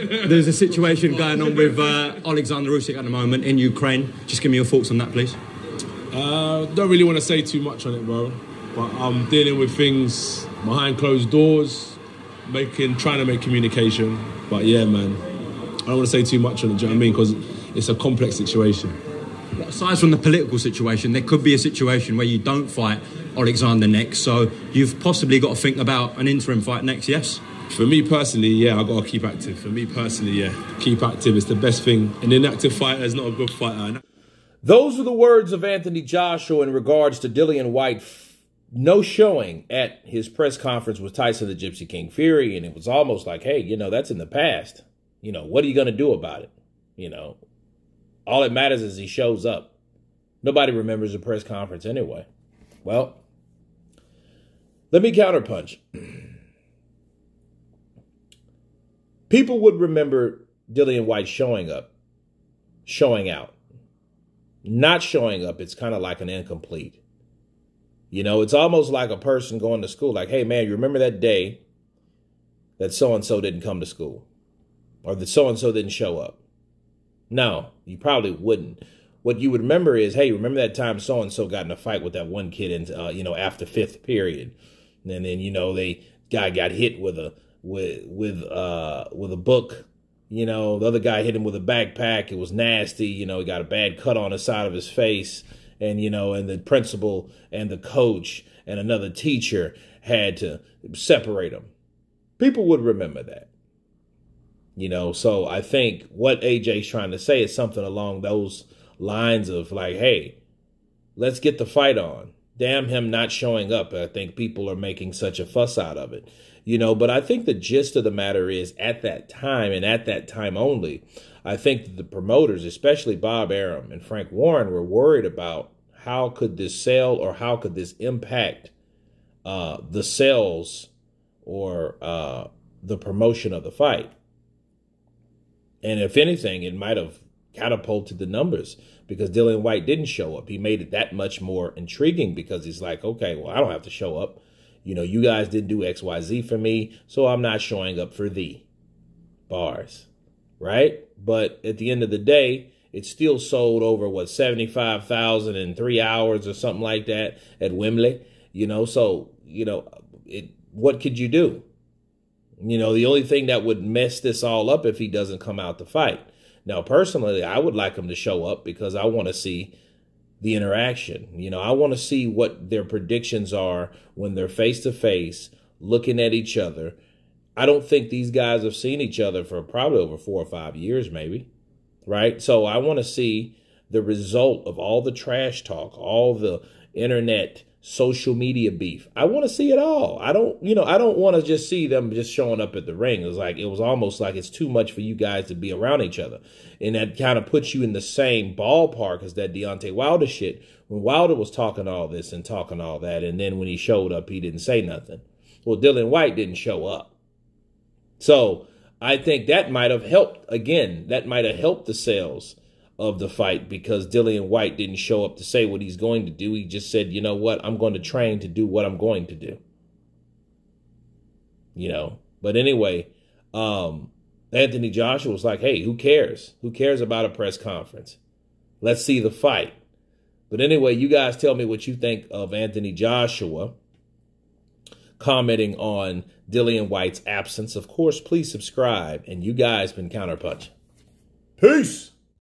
there's a situation going on with Oleksandr Usyk at the moment in Ukraine. Just give me your thoughts on that, please. Don't really want to say too much on it, bro. But I'm dealing with things behind closed doors, trying to make communication. But yeah, man, I don't want to say too much on it, do you know what I mean? Because it's a complex situation. But aside from the political situation, there could be a situation where you don't fight Oleksandr next. So you've possibly got to think about an interim fight next, yes? For me personally, yeah, I've got to keep active. For me personally, yeah, keep active is the best thing. An inactive fighter is not a good fighter. Those are the words of Anthony Joshua in regards to Dillian Whyte no showing at his press conference with Tyson the Gypsy King Fury. And it was almost like, hey, you know, that's in the past. You know, what are you going to do about it? You know, all that matters is he shows up. Nobody remembers the press conference anyway. Well, let me counterpunch. People would remember Dillian Whyte showing up, showing out. Not showing up, it's kind of like an incomplete. You know, it's almost like a person going to school. Like, hey, man, you remember that day that so-and-so didn't come to school? Or that so-and-so didn't show up? No, you probably wouldn't. What you would remember is, hey, remember that time so-and-so got in a fight with that one kid in, you know, after fifth period. And then, you know, guy got hit with a book. You know, the other guy hit him with a backpack. It was nasty. You know, he got a bad cut on the side of his face. And, you know, and the principal and the coach and another teacher had to separate them. People would remember that. You know, so I think what AJ's trying to say is something along those lines of like, hey, let's get the fight on. Damn him not showing up. I think people are making such a fuss out of it. You know, but I think the gist of the matter is at that time and at that time only, I think that the promoters, especially Bob Arum and Frank Warren, were worried about how could this sell or how could this impact the sales or the promotion of the fight. And if anything, it might have catapulted the numbers because Dillian Whyte didn't show up. He made it that much more intriguing because he's like, okay, well, I don't have to show up. You know, you guys didn't do X, Y, Z for me, so I'm not showing up for thee. Bars, right? But at the end of the day, it still sold over, what, 75,000 in 3 hours or something like that at Wembley. You know, so, you know, what could you do? You know, the only thing that would mess this all up if he doesn't come out to fight. Now, personally, I would like him to show up because I want to see the interaction. You know, I want to see what their predictions are when they're face to face, looking at each other. I don't think these guys have seen each other for probably over 4 or 5 years, maybe. Right. So I want to see the result of all the trash talk, all the internet, social media beef. I want to see it all. I don't want to just see them just showing up at the ring. It was almost like it's too much for you guys to be around each other. And that kind of puts you in the same ballpark as that Deontay Wilder shit. When Wilder was talking all this and talking all that, and then when he showed up, he didn't say nothing. Well, Dillian Whyte didn't show up. So I think that might have helped. Again, that might have helped the sales of the fight because Dillian Whyte didn't show up to say what he's going to do. He just said, you know what, I'm going to train to do what I'm going to do. You know, but anyway, Anthony Joshua was like, hey, who cares? Who cares about a press conference? Let's see the fight. But anyway, you guys tell me what you think of Anthony Joshua commenting on Dillian Whyte's absence. Of course, please subscribe. And you guys been Counterpunch. Peace.